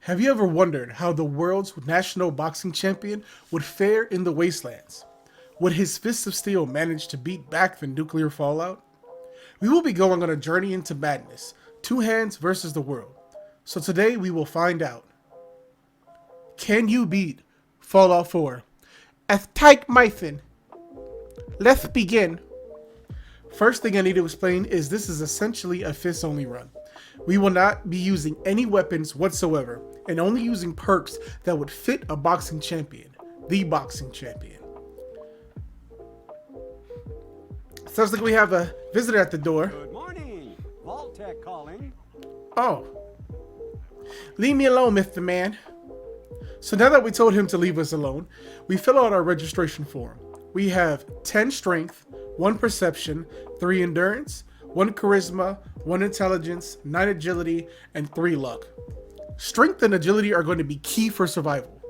Have you ever wondered how the world's national boxing champion would fare in the wastelands? Would his fists of steel manage to beat back the nuclear fallout? We will be going on a journey into madness, two hands versus the world. So today we will find out. Can you beat Fallout 4? As Tike Myson. Let's begin. First thing I need to explain is this is essentially a fist only run. We will not be using any weapons whatsoever and only using perks that would fit a boxing champion, the boxing champion. Sounds like we have a visitor at the door. Good morning. Vault-Tec calling. Oh. Leave me alone, Mr. Man. So now that we told him to leave us alone, we fill out our registration form. We have 10 strength, 1 perception, 3 endurance, 1 charisma, 1 intelligence, 9 agility, and 3 luck. Strength and agility are going to be key for survival.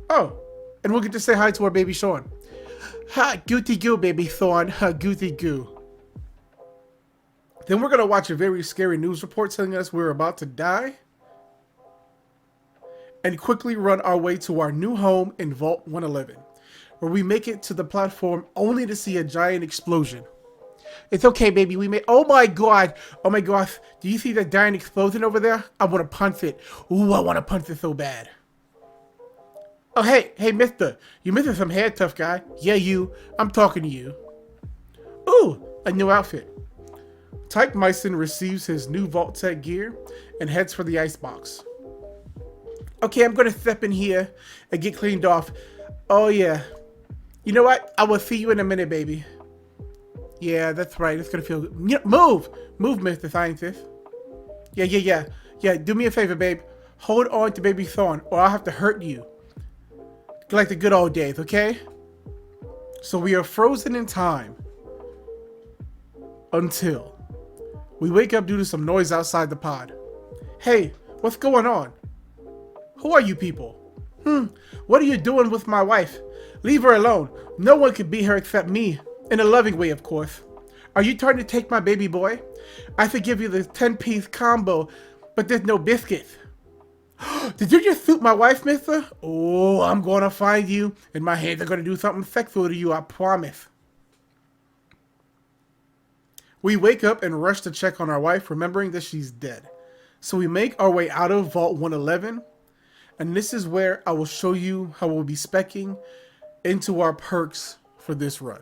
Oh, and we'll get to say hi to our baby Sean. Ha, goothy goo, baby Thorn. Ha, goothy goo. Then we're going to watch a very scary news report telling us we're about to die. And quickly run our way to our new home in Vault 111, where we make it to the platform only to see a giant explosion. It's okay, baby. We may. Oh my god. Oh my gosh. Do you see that giant explosion over there? I want to punch it. Ooh, I want to punch it so bad. Oh, hey, mister. You missing some hair, tough guy. Yeah, you. I'm talking to you. Ooh, a new outfit. Tike Myson receives his new Vault-Tec gear and heads for the icebox. Okay, I'm going to step in here and get cleaned off. Oh, yeah. You know what? I will see you in a minute, baby. Yeah, that's right. It's going to feel good. Move! Move, Mr. Scientist. Yeah. Do me a favor, babe. Hold on to baby Thorn, or I'll have to hurt you. Like the good old days, okay? So we are frozen in time. Until we wake up due to some noise outside the pod. Hey, what's going on? Who are you people? What are you doing with my wife? Leave her alone. No one can beat her except me. In a loving way, of course. Are you trying to take my baby boy? I could give you the 10-piece combo, but there's no biscuits. Did you just shoot my wife, mister? Oh, I'm gonna find you, and my hands are gonna do something sexual to you, I promise. We wake up and rush to check on our wife, remembering that she's dead. So we make our way out of Vault 111, and this is where I will show you how we'll be speccing into our perks for this run.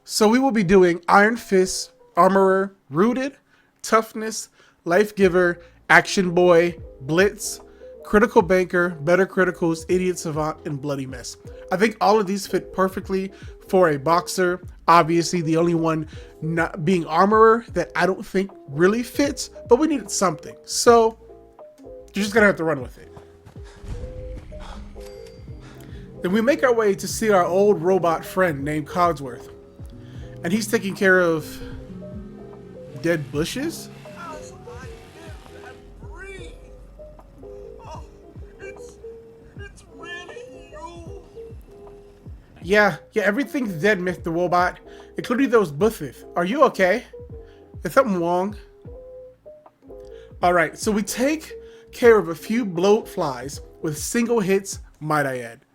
So we will be doing Iron Fist, Armorer, Rooted, Toughness, Life Giver, Action Boy, Blitz, Critical Banker, Better Criticals, Idiot Savant, and Bloody Mess. I think all of these fit perfectly for a boxer. Obviously, the only one not being Armorer that I don't think really fits, but we needed something. So you're just gonna have to run with it. Then we make our way to see our old robot friend named Cogsworth. And he's taking care of dead bushes? How's I live and breathe? Oh, it's really you. Yeah, everything's dead, Mr. Robot, including those bushes. Are you okay? Is something wrong? Alright, so we take care of a few bloat flies with single hits, might I add.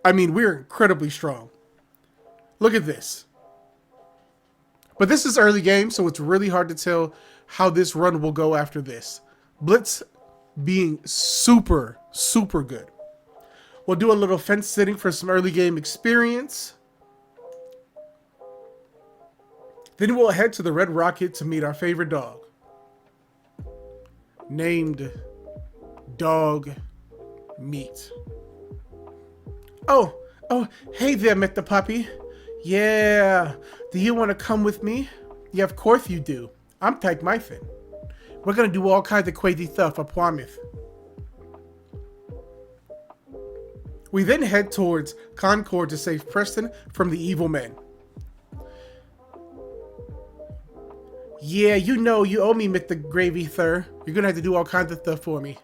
I mean, we're incredibly strong. Look at this. But this is early game, so it's really hard to tell how this run will go after this. Blitz being super good. We'll do a little fence sitting for some early game experience. Then we'll head to the Red Rocket to meet our favorite dog. Named Dog Meat. Oh, hey there, Mr. Puppy. Yeah, do you want to come with me? Yeah, of course you do. I'm Tike Myson. We're going to do all kinds of crazy stuff, I promise. We then head towards Concord to save Preston from the evil men. Yeah, you know you owe me, Mr. Gravy, sir. You're going to have to do all kinds of stuff for me.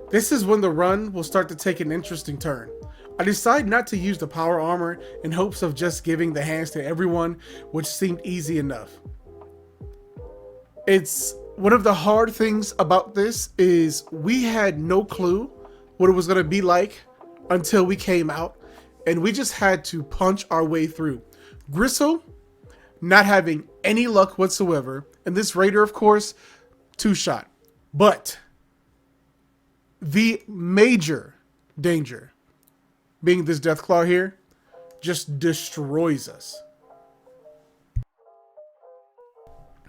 This is when the run will start to take an interesting turn. I decide not to use the power armor in hopes of just giving the hands to everyone, which seemed easy enough. It's one of the hard things about this is we had no clue what it was going to be like until we came out, and we just had to punch our way through. Gristle, not having any luck whatsoever, and this Raider, of course, 2-shot. But the major danger being this Deathclaw here just destroys us.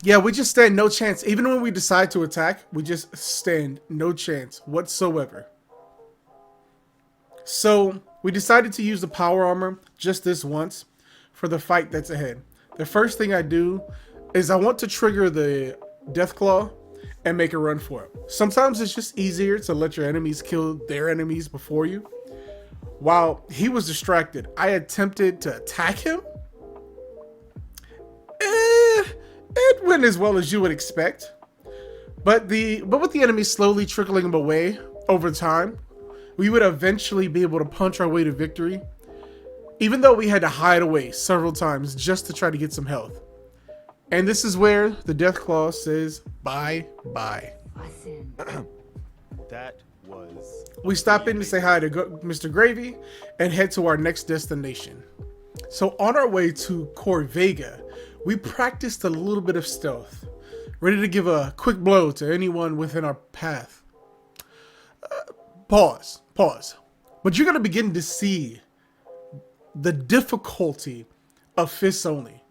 Yeah, we just stand no chance. Even when we decide to attack, we just stand no chance whatsoever. So we decided to use the power armor just this once for the fight that's ahead. The first thing I do is I want to trigger the Deathclaw and make a run for it. Sometimes it's just easier to let your enemies kill their enemies before you. While he was distracted, I attempted to attack him. It went as well as you would expect, but with the enemy slowly trickling him away over time, we would eventually be able to punch our way to victory, even though we had to hide away several times just to try to get some health. And this is where the Deathclaw says bye-bye. That was... We stop in to say hi to Mr. Gravy and head to our next destination. So on our way to Corvega, we practiced a little bit of stealth, ready to give a quick blow to anyone within our path. Pause. But you're going to begin to see the difficulty of fists only.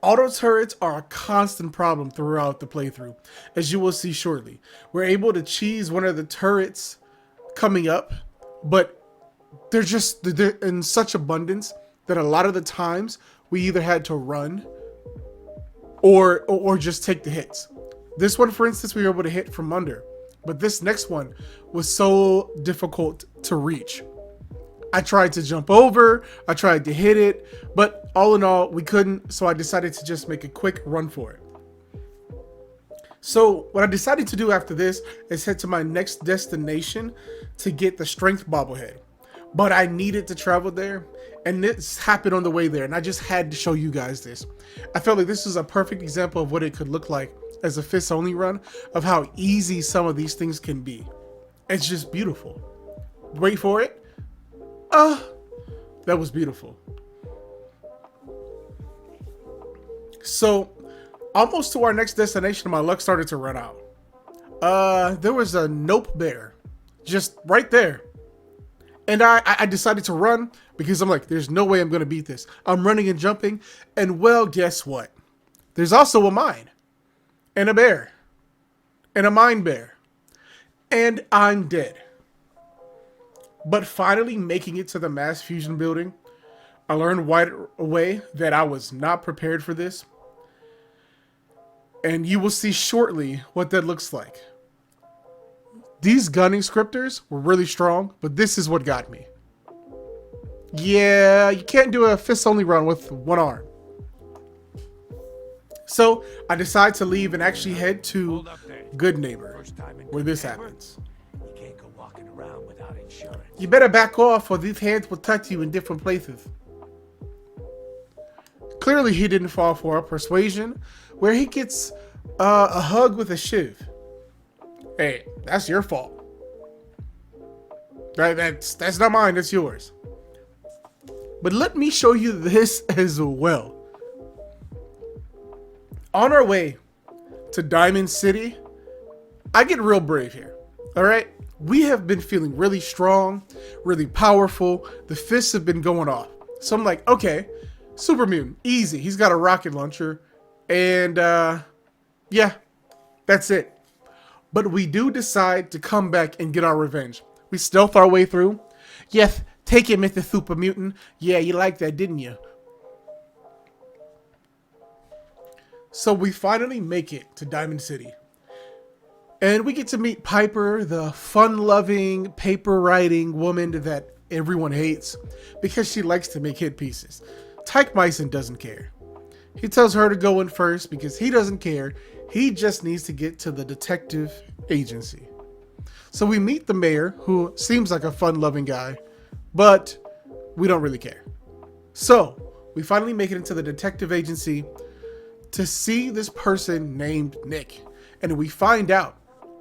Auto turrets are a constant problem throughout the playthrough, as you will see shortly. We're able to cheese one of the turrets coming up, but they're in such abundance that a lot of the times we either had to run or just take the hits. This one, for instance, we were able to hit from under, but this next one was so difficult to reach. I tried to jump over, I tried to hit it, but all in all, we couldn't, so I decided to just make a quick run for it. So what I decided to do after this is head to my next destination to get the strength bobblehead. But I needed to travel there, and this happened on the way there, and I just had to show you guys this. I felt like this is a perfect example of what it could look like as a fists only run, of how easy some of these things can be. It's just beautiful. Wait for it. That was beautiful. So almost to our next destination, my luck started to run out. There was a nope bear just right there. And I decided to run because I'm like, there's no way I'm going to beat this. I'm running and jumping. And well, guess what? There's also a mine and a bear and a mine bear. And I'm dead. But finally making it to the mass fusion building, I learned right away that I was not prepared for this. And you will see shortly what that looks like. These gunning scripters were really strong, but this is what got me. Yeah, you can't do a fist only run with one arm. So I decide to leave and actually head to Good Neighbor, where this happens. You can't go walking around without insurance. You better back off or these hands will touch you in different places. Clearly he didn't fall for a persuasion where he gets a hug with a shiv. Hey, that's your fault. That's not mine, that's yours. But let me show you this as well. On our way to Diamond City, I get real brave here. All right? We have been feeling really strong, really powerful. The fists have been going off. So I'm like, okay, super mutant, easy. He's got a rocket launcher. And yeah, that's it. But we do decide to come back and get our revenge. We stealth our way through. Yes, take it, Mr. Super Mutant. Yeah, you liked that, didn't you? So we finally make it to Diamond City. And we get to meet Piper, the fun-loving, paper-writing woman that everyone hates because she likes to make hit pieces. Tike Myson doesn't care. He tells her to go in first because he doesn't care. He just needs to get to the detective agency. So we meet the mayor, who seems like a fun-loving guy, but we don't really care. So we finally make it into the detective agency to see this person named Nick. and we find out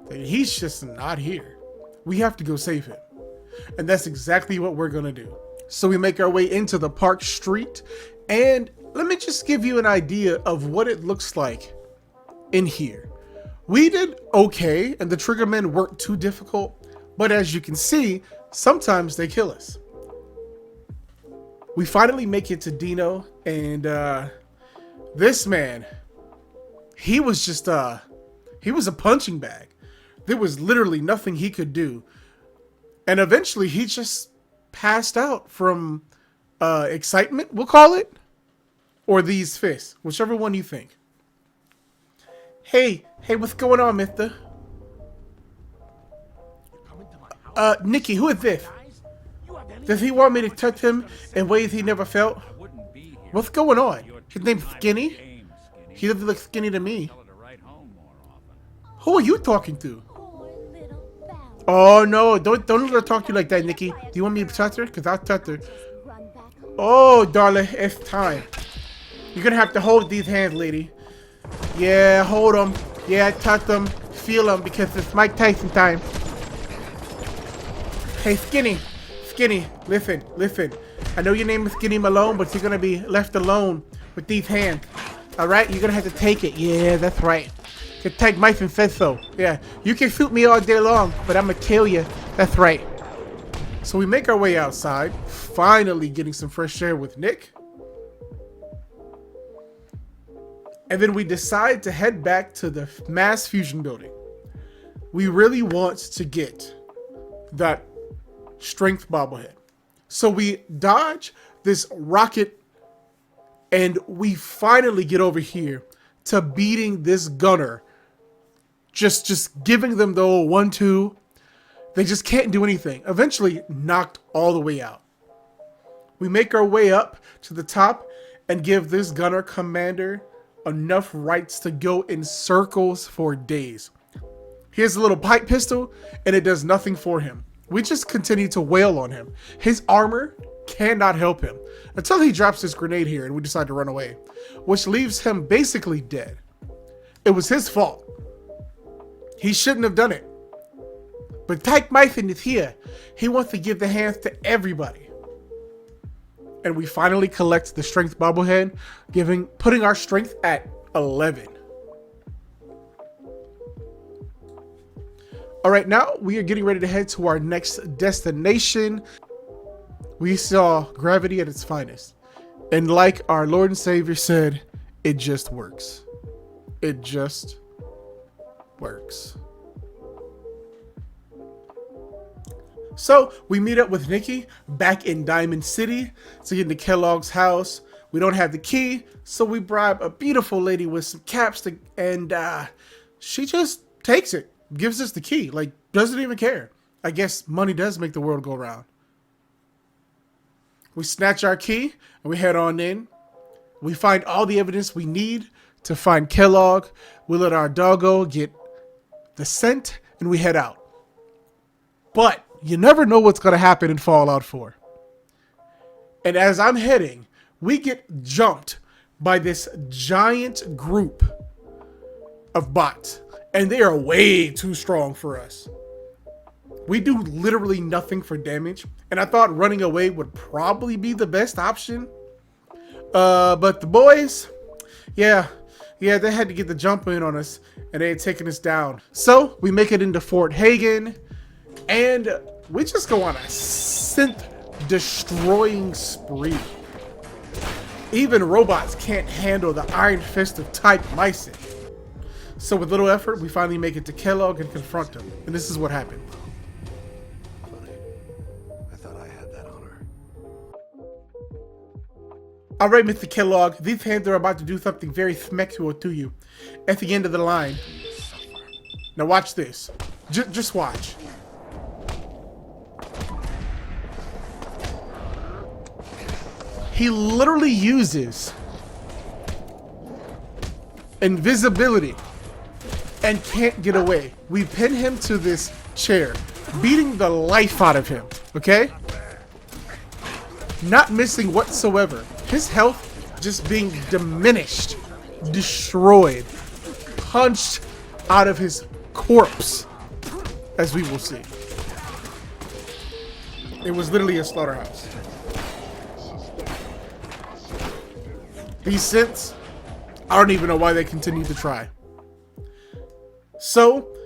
that he's just not here. We have to go save him. And that's exactly what we're gonna do. So we make our way into the park street, and let me just give you an idea of what it looks like in here. We did okay, and the triggermen weren't too difficult, but as you can see, sometimes they kill us. We finally make it to Dino, and this man, he was just he was a punching bag. There was literally nothing he could do. And eventually he just passed out from excitement, we'll call it, or these fists, whichever one you think. Hey, what's going on, mister? Nikki, who is this? Does he want me to touch him in ways he never felt? What's going on? His name's Skinny? He doesn't look skinny to me. Who are you talking to? Oh no, don't let her talk to you like that, Nikki. Do you want me to touch her? Because I'll touch her. Oh, darling, it's time. You're gonna have to hold these hands, lady. Yeah, hold them. Yeah, touch them. Feel them, because it's Mike Tyson time. Hey, Skinny, listen. I know your name is Skinny Malone, but you're gonna be left alone with these hands. All right, you're gonna have to take it. Yeah, that's right. Cause Tike Myson says so. Yeah, you can shoot me all day long, but I'm gonna kill you. That's right. So we make our way outside, finally getting some fresh air with Nick. And then we decide to head back to the Mass Fusion building. We really want to get that strength bobblehead. So we dodge this rocket, and we finally get over here to beating this gunner. Just giving them the old 1-2. They just can't do anything. Eventually knocked all the way out. We make our way up to the top and give this gunner commander enough rights to go in circles for days. He has a little pipe pistol, and it does nothing for him. We just continue to wail on him. His armor cannot help him until he drops his grenade here and we decide to run away, which leaves him basically dead. It was his fault. He shouldn't have done it. But Tike Myson is here. He wants to give the hands to everybody. And we finally collect the strength bobblehead, putting our strength at 11. All right, now we are getting ready to head to our next destination. We saw gravity at its finest. And like our Lord and Savior said, it just works. It just works. So we meet up with Nikki back in Diamond City to get into Kellogg's house. We don't have the key, so we bribe a beautiful lady with some caps and she just takes it, gives us the key, like doesn't even care. I guess money does make the world go round. We snatch our key and we head on in. We find all the evidence we need to find Kellogg. We let our doggo get the scent and we head out. But you never know what's going to happen in Fallout 4. And as I'm heading, we get jumped by this giant group of bots. And they are way too strong for us. We do literally nothing for damage. And I thought running away would probably be the best option. But the boys, yeah, they had to get the jump in on us. And they had taken us down. So we make it into Fort Hagen. And we just go on a synth destroying spree. Even robots can't handle the iron fist of Tike Myson. So with little effort, we finally make it to Kellogg and confront him. And this is what happened. Funny. I thought I had that honor. Alright, Mr. Kellogg, these hands are about to do something very sexual to you. At the end of the line. Now watch this. Just watch. He literally uses invisibility and can't get away. We pin him to this chair, beating the life out of him, okay? Not missing whatsoever. His health just being diminished, destroyed, punched out of his corpse, as we will see. It was literally a slaughterhouse. These synths, I don't even know why they continue to try. So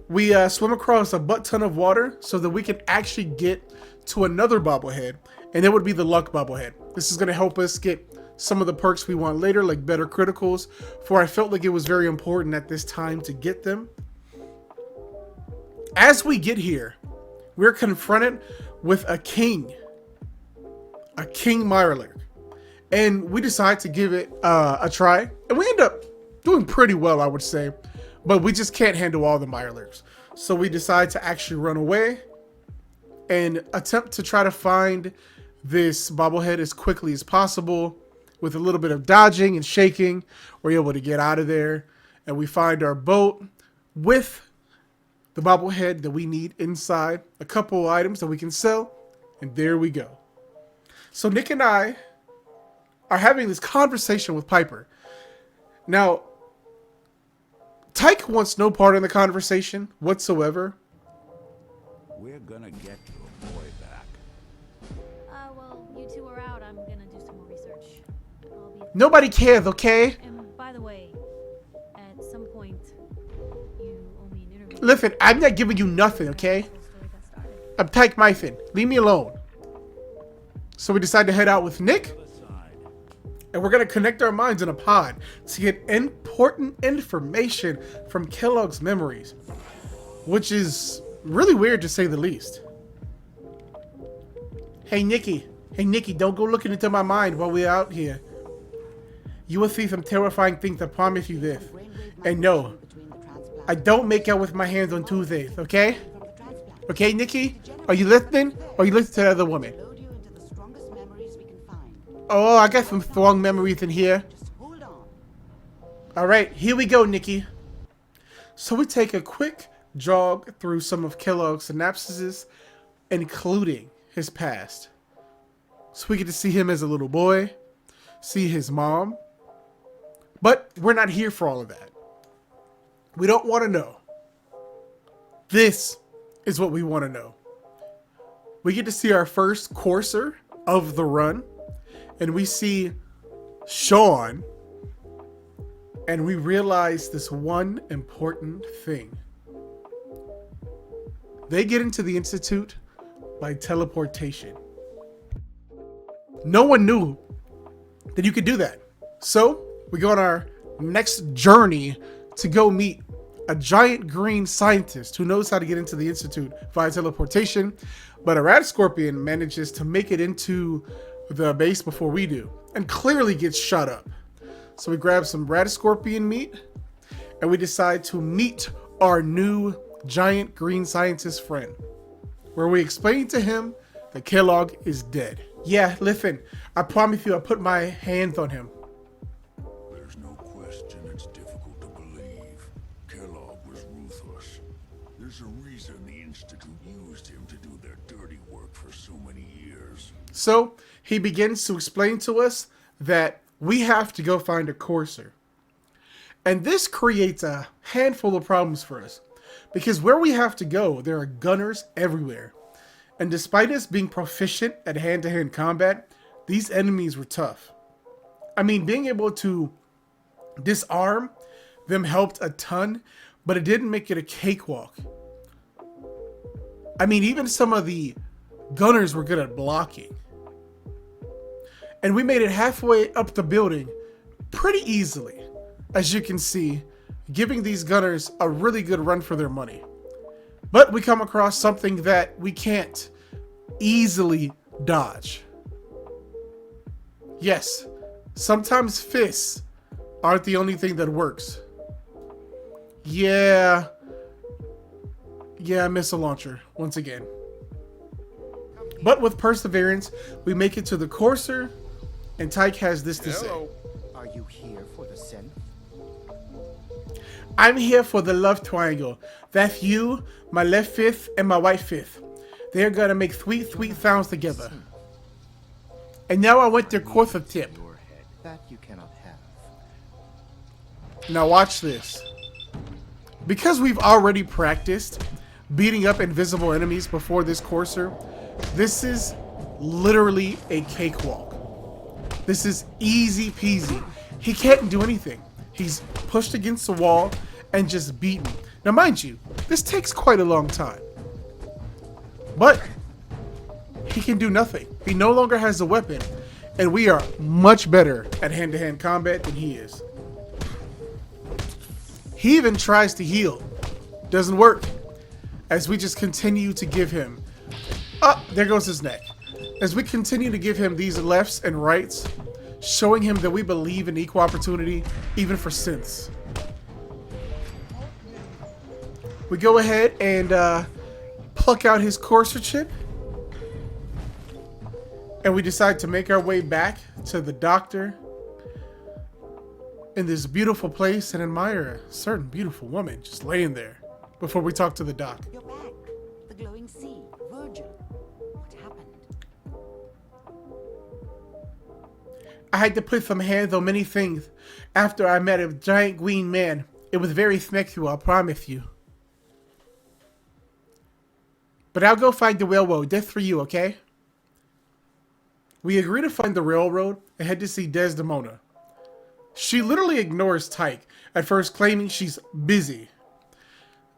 we swim across a butt ton of water so that we can actually get to another bobblehead, and it would be the luck bobblehead. This is going to help us get some of the perks we want later, like better criticals, for I felt like it was very important at this time to get them. As we get here, we're confronted with a king Mirelurk, and we decide to give it a try, and we end up doing pretty well, I would say, but we just can't handle all the Mirelurks. So we decide to actually run away and attempt to try to find this bobblehead as quickly as possible. With a little bit of dodging and shaking, we're able to get out of there, and we find our boat with the bobblehead that we need inside, a couple of items that we can sell, and there we go. So Nick and I are having this conversation with Piper. Now, Tike wants no part in the conversation whatsoever. We're gonna get your boy back. Well, you two are out. I'm gonna do some more research. I'll be... Nobody cares, okay? And by the way, at some point, you owe me an interview. Listen, I'm not giving you nothing, okay? I'm Tike Myson. Leave me alone. So we decide to head out with Nick. And we're going to connect our minds in a pod to get important information from Kellogg's memories. Which is really weird to say the least. Hey, Nikki. Hey, Nikki, don't go looking into my mind while we're out here. You will see some terrifying things, I promise you this. And no, I don't make out with my hands on Tuesdays, okay? Okay, Nikki? Are you listening? Or are you listening to the other woman? Oh, I got some strong memories in here. Alright, here we go, Nikki. So we take a quick jog through some of Kellogg's synapses, including his past. So we get to see him as a little boy, see his mom. But we're not here for all of that. We don't want to know. This is what we want to know. We get to see our first courser of the run. And we see Sean. And we realize this one important thing. They get into the Institute by teleportation. No one knew that you could do that. So we go on our next journey to go meet a giant green scientist who knows how to get into the Institute via teleportation. But a rat scorpion manages to make it into the base before we do and clearly gets shot up. So we grab some rat scorpion meat and we decide to meet our new giant green scientist friend, where we explain to him that Kellogg is dead. Yeah, listen, I promise you I put my hands on him. There's no question it's difficult to believe. Kellogg was ruthless. There's a reason the Institute used him to do their dirty work for so many years. So he begins to explain to us that we have to go find a courser. And this creates a handful of problems for us, because where we have to go, there are gunners everywhere. And despite us being proficient at hand-to-hand combat, these enemies were tough. I mean, being able to disarm them helped a ton, but it didn't make it a cakewalk. I mean, even some of the gunners were good at blocking. And we made it halfway up the building pretty easily, as you can see, giving these gunners a really good run for their money. But we come across something that we can't easily dodge. Yes, sometimes fists aren't the only thing that works. Yeah, missile launcher once again. But with perseverance, we make it to the courser, and Tike has this to say. Are you here for the synth? I'm here for the love triangle. That's you, my left fifth, and my right fifth. They're gonna make sweet, sweet sounds together. And now I want their courser tip. Your head. That you cannot have. Now watch this. Because we've already practiced beating up invisible enemies before this courser, this is literally a cakewalk. This is easy peasy. He can't do anything. He's pushed against the wall and just beaten. Now mind you, this takes quite a long time. But he can do nothing. He no longer has a weapon, and we are much better at hand-to-hand combat than he is. He even tries to heal. Doesn't work. As we just continue to give him... Oh, there goes his neck. As we continue to give him these lefts and rights, showing him that we believe in equal opportunity, even for synths. We go ahead and pluck out his courser chip. And we decide to make our way back to the doctor in this beautiful place and admire a certain beautiful woman just laying there before we talk to the doc. You're back. The glowing sea. Virgil. What happened? I had to put some hands on many things after I met a giant green man. It was very sexual, I promise you. But I'll go find the railroad just for you, okay? We agree to find the railroad and head to see Desdemona. She literally ignores Tike, at first claiming she's busy.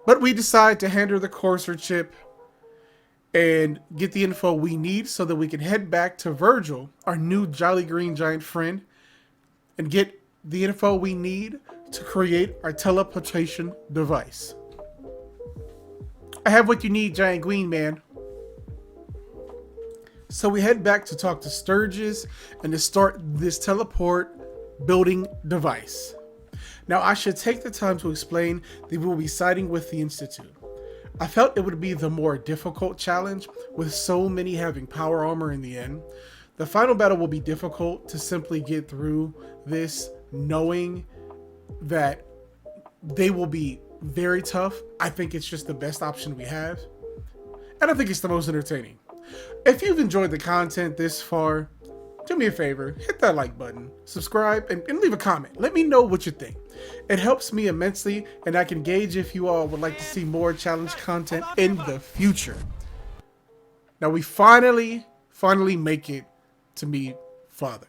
But we decide to hand her the courser chip and get the info we need so that we can head back to Virgil, our new Jolly Green Giant friend, and get the info we need to create our teleportation device. I have what you need, Giant Green Man. So we head back to talk to Sturgis and to start this teleport building device. Now I should take the time to explain that we will be siding with the Institute. I felt it would be the more difficult challenge with so many having power armor in the end. The final battle will be difficult to simply get through this knowing that they will be very tough. I think it's just the best option we have. And I think it's the most entertaining. If you've enjoyed the content this far, do me a favor, hit that like button, subscribe, and leave a comment. Let me know what you think. It helps me immensely, and I can gauge if you all would like to see more challenge content in the future. Now we finally make it to meet Father.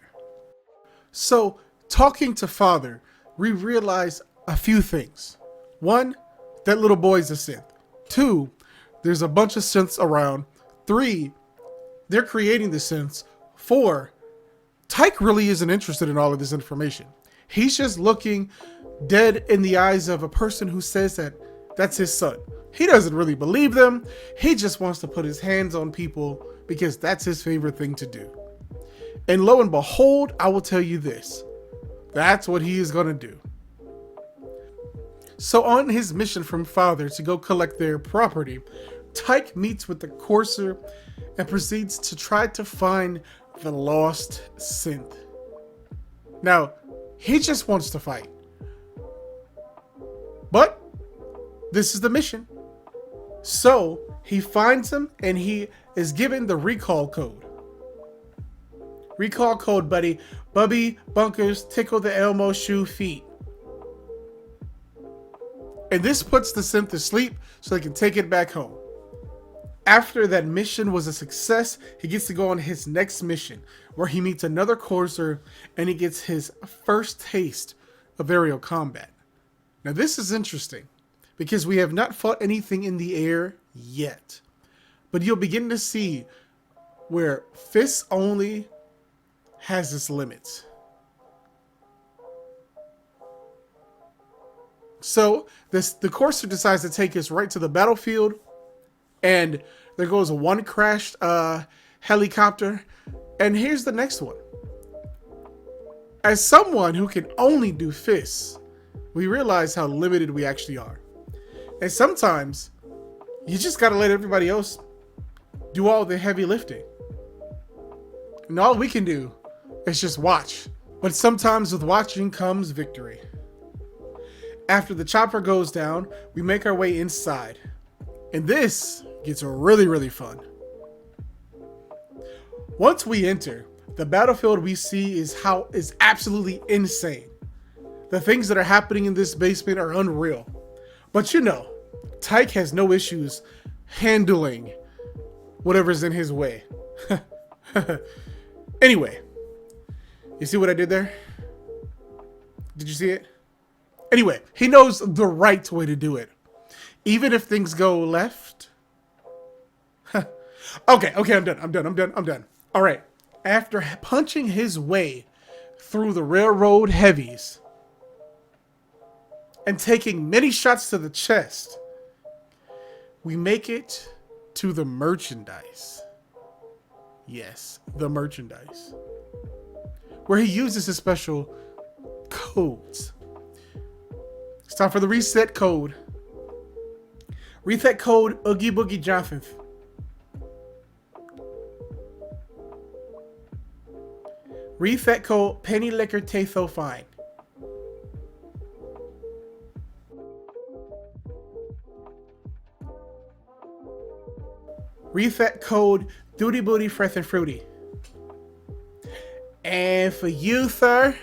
So, talking to Father, we realize a few things. One, that little boy's a synth. Two, there's a bunch of synths around. 3, they're creating the synths. 4, Tike really isn't interested in all of this information. He's just looking dead in the eyes of a person who says that that's his son. He doesn't really believe them. He just wants to put his hands on people because that's his favorite thing to do. And lo and behold, I will tell you this. That's what he is going to do. So on his mission from Father to go collect their property, Tike meets with the courser and proceeds to try to find the lost synth. Now, he just wants to fight. But this is the mission. So he finds him and he is given the recall code. Recall code, buddy. Bubby Bunkers tickle the Elmo shoe feet. And this puts the synth to sleep so they can take it back home. After that mission was a success, he gets to go on his next mission, where he meets another courser and he gets his first taste of aerial combat. Now this is interesting, because we have not fought anything in the air yet. But you'll begin to see where fists only has its limits. So the courser decides to take us right to the battlefield. And there goes one crashed helicopter. And here's the next one. As someone who can only do fists, we realize how limited we actually are. And sometimes you just gotta let everybody else do all the heavy lifting. And all we can do is just watch. But sometimes with watching comes victory. After the chopper goes down, we make our way inside. And this gets really, really fun. Once we enter, the battlefield we see is absolutely insane. The things that are happening in this basement are unreal. But you know, Tike has no issues handling whatever's in his way. Anyway, you see what I did there? Did you see it? Anyway, he knows the right way to do it. Even if things go left. Okay, I'm done. All right. After punching his way through the railroad heavies and taking many shots to the chest, we make it to the merchandise. Yes, the merchandise. Where he uses his special codes. It's time for the reset code. Reset code Oogie Boogie Johnson. Reset code Penny Liquor Taste So Fine. Reset code Duty Booty Fresh and Fruity. And for you, sir,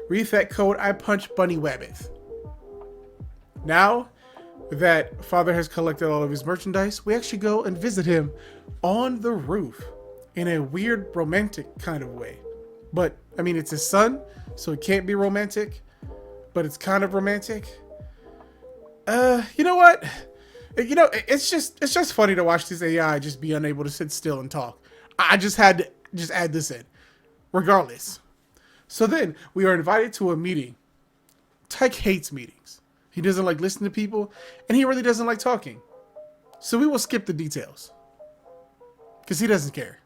reset code I Punch Bunny Rabbits. Now that Father has collected all of his merchandise, we actually go and visit him on the roof in a weird romantic kind of way. But I mean, it's his son, so it can't be romantic, but it's kind of romantic. You know what? You know, it's just funny to watch this AI just be unable to sit still and talk. I just had to just add this in. Regardless. So then we are invited to a meeting. Tike hates meetings. He doesn't like listening to people, and he really doesn't like talking. So we will skip the details. Because he doesn't care.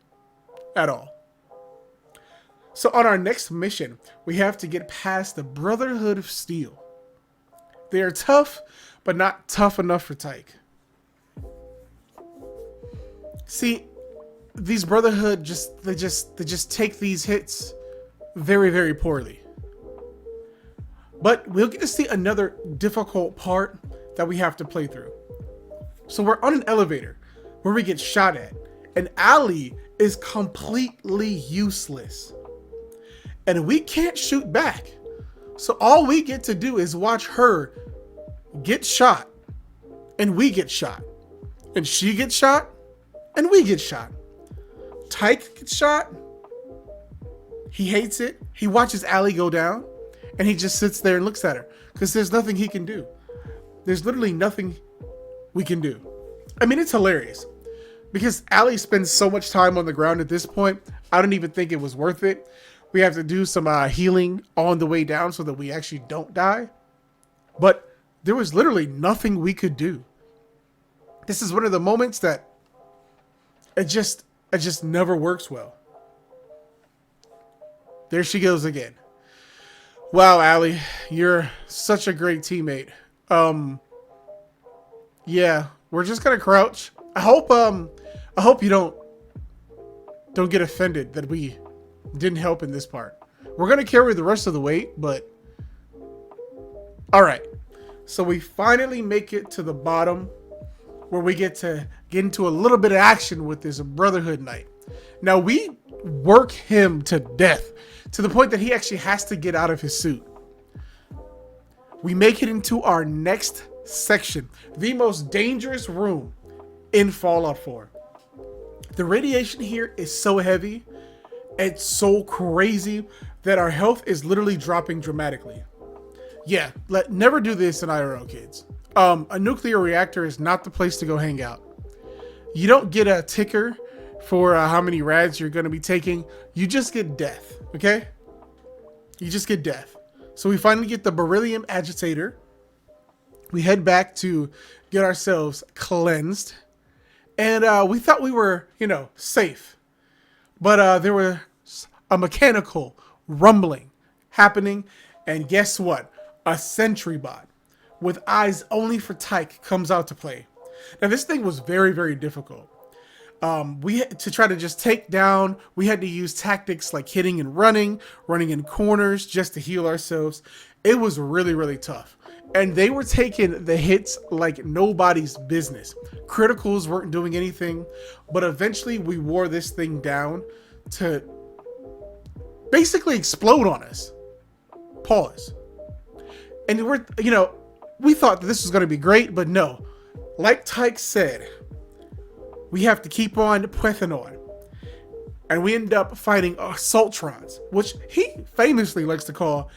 At all. So on our next mission, we have to get past the Brotherhood of Steel. They are tough, but not tough enough for Tike. See, these Brotherhood they just take these hits very, very poorly. But we'll get to see another difficult part that we have to play through. So we're on an elevator where we get shot at, and Allie is completely useless. And we can't shoot back. So all we get to do is watch her get shot, and we get shot, and she gets shot, and we get shot. Tike gets shot. He hates it. He watches Allie go down, and he just sits there and looks at her because there's nothing he can do. There's literally nothing we can do. I mean, it's hilarious because Allie spends so much time on the ground at this point. I don't even think it was worth it. We have to do some healing on the way down so that we actually don't die. But there was literally nothing we could do. This is one of the moments that it just never works well. There she goes again. Wow, Allie, you're such a great teammate. Yeah, we're just gonna crouch. I hope you don't get offended that we didn't help in this part. We're gonna carry the rest of the weight, but all right. So we finally make it to the bottom where we get into a little bit of action with this Brotherhood Knight. Now we work him to death to the point that he actually has to get out of his suit. We make it into our next section, the most dangerous room in Fallout 4. The radiation here is so heavy, it's so crazy that our health is literally dropping dramatically. Yeah, never do this in IRL, kids. A nuclear reactor is not the place to go hang out. You don't get a ticker for how many rads you're going to be taking. You just get death, okay? You just get death. So we finally get the beryllium agitator. We head back to get ourselves cleansed. And we thought we were, safe. But there was a mechanical rumbling happening. And guess what? A sentry bot with eyes only for Tike comes out to play. Now this thing was very, very difficult. We had to try to just take down. We had to use tactics like hitting and running in corners just to heal ourselves. It was really, really tough. And they were taking the hits like nobody's business. Criticals weren't doing anything, but eventually we wore this thing down to basically explode on us. Pause. And we're, we thought that this was going to be great, but no. Like Tike said, we have to keep on pressing on. And we end up fighting Assaultrons, which he famously likes to call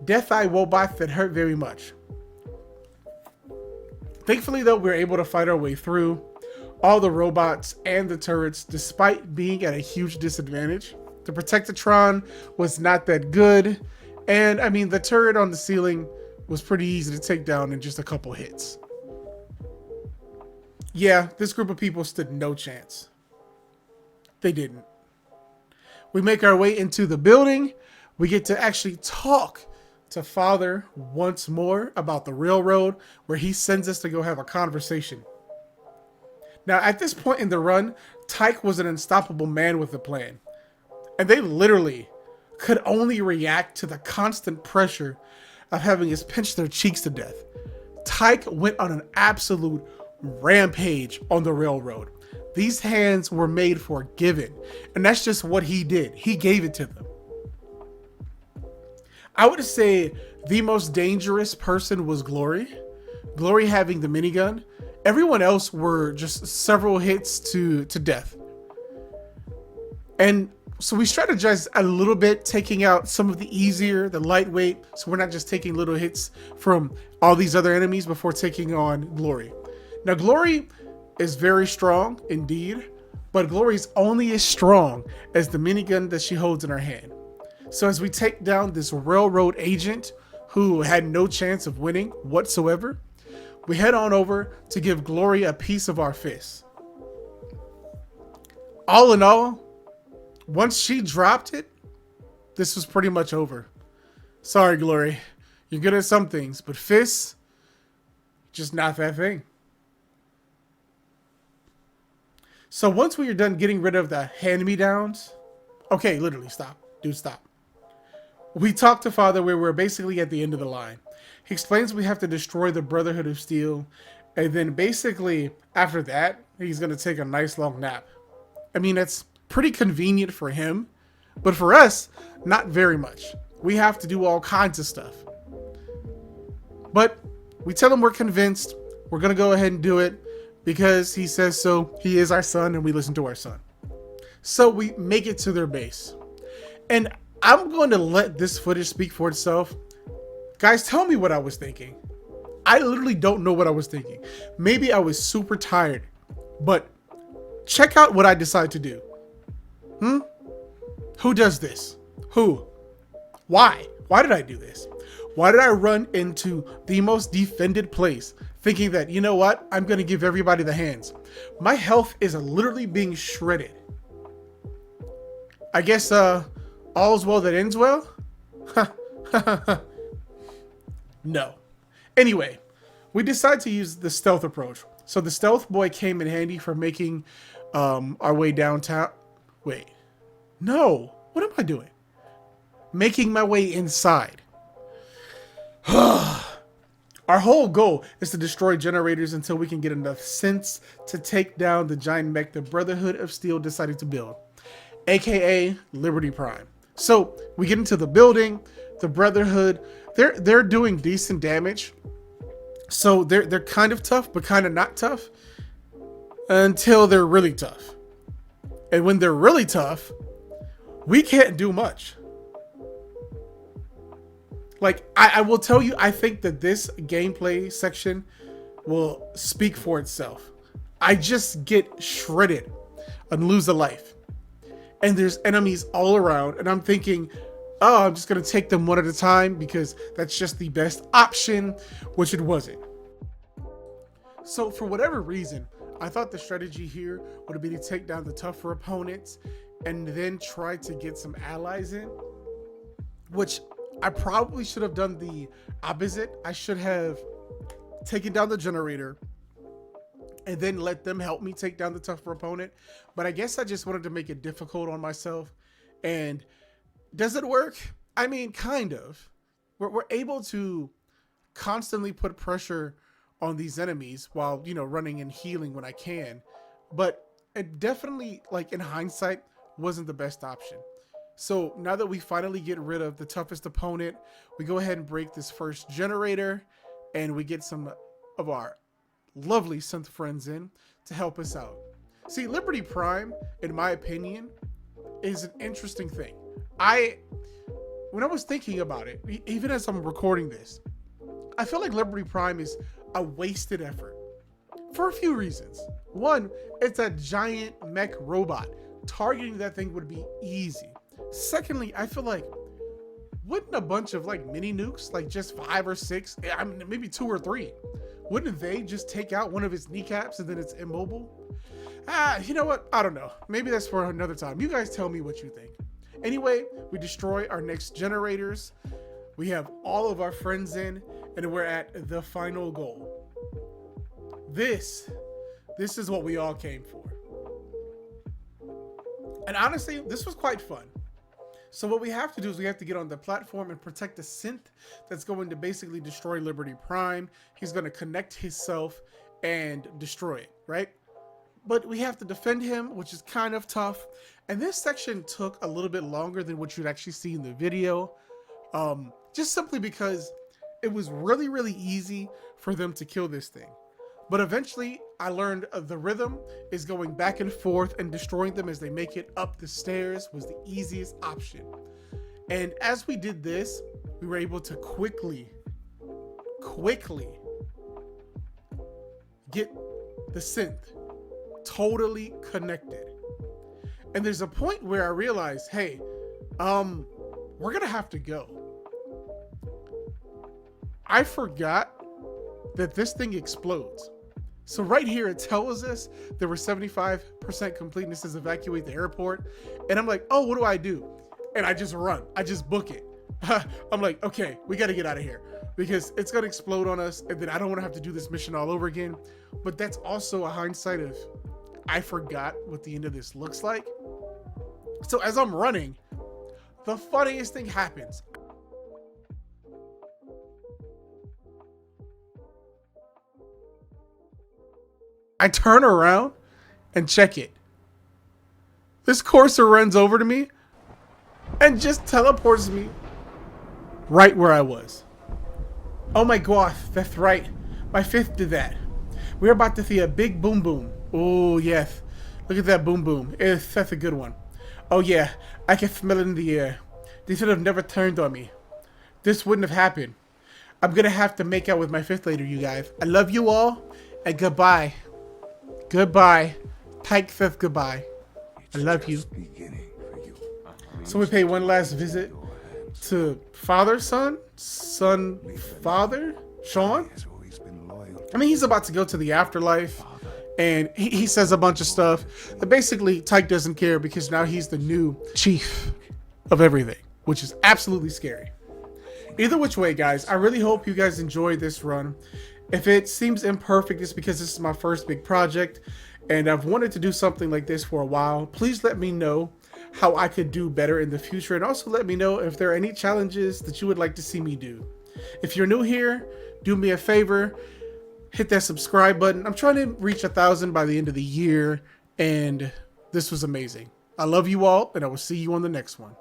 Death Eye robots that hurt very much. Thankfully, though, we're able to fight our way through all the robots and the turrets, despite being at a huge disadvantage. The Protectatron was not that good. And, I mean, the turret on the ceiling was pretty easy to take down in just a couple hits. Yeah, this group of people stood no chance. They didn't. We make our way into the building. We get to actually talk to Father once more about the railroad, where he sends us to go have a conversation. Now, at this point in the run, Tike was an unstoppable man with a plan. And they literally could only react to the constant pressure of having us pinch their cheeks to death. Tike went on an absolute rampage on the railroad. These hands were made for giving, and that's just what he did. He gave it to them. I would say the most dangerous person was Glory. Glory having the minigun. Everyone else were just several hits to death. And so we strategized a little bit, taking out some of the easier, the lightweight, so we're not just taking little hits from all these other enemies before taking on Glory. Now, Glory is very strong indeed, but Glory's only as strong as the minigun that she holds in her hand. So as we take down this railroad agent who had no chance of winning whatsoever, we head on over to give Glory a piece of our fist. All in all, once she dropped it, this was pretty much over. Sorry, Glory. You're good at some things, but fists, just not that thing. So once we are done getting rid of the hand-me-downs, okay, literally, stop. Dude, stop. We talked to Father where we're basically at the end of the line. He explains we have to destroy the Brotherhood of Steel, and then basically, after that, he's going to take a nice long nap. I mean, it's pretty convenient for him, but for us, not very much. We have to do all kinds of stuff. But we tell him we're convinced, we're going to go ahead and do it, because he says so. He is our son, and we listen to our son. So we make it to their base. And I'm going to let this footage speak for itself. Guys, tell me what I was thinking. I literally don't know what I was thinking. Maybe I was super tired. But check out what I decided to do. Who does this? Who? Why? Why did I do this? Why did I run into the most defended place thinking that, you know what, I'm going to give everybody the hands? My health is literally being shredded. I guess all's well that ends well? No. Anyway, we decided to use the stealth approach. So the stealth boy came in handy for making our way downtown. Wait. No. What am I doing? Making my way inside. Our whole goal is to destroy generators until we can get enough sense to take down the giant mech the Brotherhood of Steel decided to build, aka Liberty Prime. So we get into the building. The Brotherhood, they're doing decent damage. So they're kind of tough, but kind of not tough until they're really tough. And when they're really tough, we can't do much. Like, I will tell you, I think that this gameplay section will speak for itself. I just get shredded and lose a life. And there's enemies all around. And I'm thinking, oh, I'm just going to take them one at a time because that's just the best option, which it wasn't. So for whatever reason, I thought the strategy here would be to take down the tougher opponents and then try to get some allies in, which I probably should have done the opposite. I should have taken down the generator and then let them help me take down the tougher opponent. But I guess I just wanted to make it difficult on myself. And does it work? I mean, kind of. We're able to constantly put pressure on these enemies while, you know, running and healing when I can. But it definitely, like in hindsight, wasn't the best option. So now that we finally get rid of the toughest opponent, we go ahead and break this first generator. and we get some of our lovely synth friends in to help us out. See, Liberty Prime, in my opinion, is an interesting thing. When I was thinking about it, even as I'm recording this, I feel like Liberty Prime is a wasted effort for a few reasons. One, it's a giant mech robot. Targeting that thing would be easy. Secondly, I feel like, wouldn't a bunch of like mini nukes, like just 5 or 6, I mean, maybe 2 or 3, wouldn't they just take out one of its kneecaps and then it's immobile? You know what? I don't know. Maybe that's for another time. You guys tell me what you think. Anyway, we destroy our next generators. We have all of our friends in, and we're at the final goal. This is what we all came for. And honestly, this was quite fun. So what we have to do is we have to get on the platform and protect the synth that's going to basically destroy Liberty Prime. He's going to connect himself and destroy it, right? But we have to defend him, which is kind of tough. And this section took a little bit longer than what you'd actually see in the video. Just simply because it was really, really easy for them to kill this thing. But eventually I learned the rhythm is going back and forth and destroying them as they make it up the stairs was the easiest option. And as we did this, we were able to quickly get the synth totally connected. And there's a point where I realized, hey, we're gonna have to go. I forgot that this thing explodes. So right here, it tells us there were 75% complete and it says evacuate the airport. And I'm like, oh, what do I do? And I just run. I just book it. I'm like, okay, we got to get out of here because it's going to explode on us. And then I don't want to have to do this mission all over again. But that's also a hindsight of I forgot what the end of this looks like. So as I'm running, the funniest thing happens. I turn around and check it. This courser runs over to me and just teleports me right where I was. Oh my god, that's right. My fifth did that. We're about to see a big boom boom. Oh yes. Look at that boom boom. That's a good one. Oh yeah, I can smell it in the air. They should have never turned on me. This wouldn't have happened. I'm gonna have to make out with my fifth later, you guys. I love you all and goodbye. Goodbye. Tike says goodbye. I love you. So we pay one last visit to father, son, father, Sean. I mean, he's about to go to the afterlife, and he says a bunch of stuff. But basically, Tike doesn't care because now he's the new chief of everything, which is absolutely scary. Either which way, guys, I really hope you guys enjoyed this run. If it seems imperfect, it's because this is my first big project and I've wanted to do something like this for a while. Please let me know how I could do better in the future, and also let me know if there are any challenges that you would like to see me do. If you're new here, do me a favor, hit that subscribe button. I'm trying to reach 1,000 by the end of the year, and this was amazing. I love you all, and I will see you on the next one.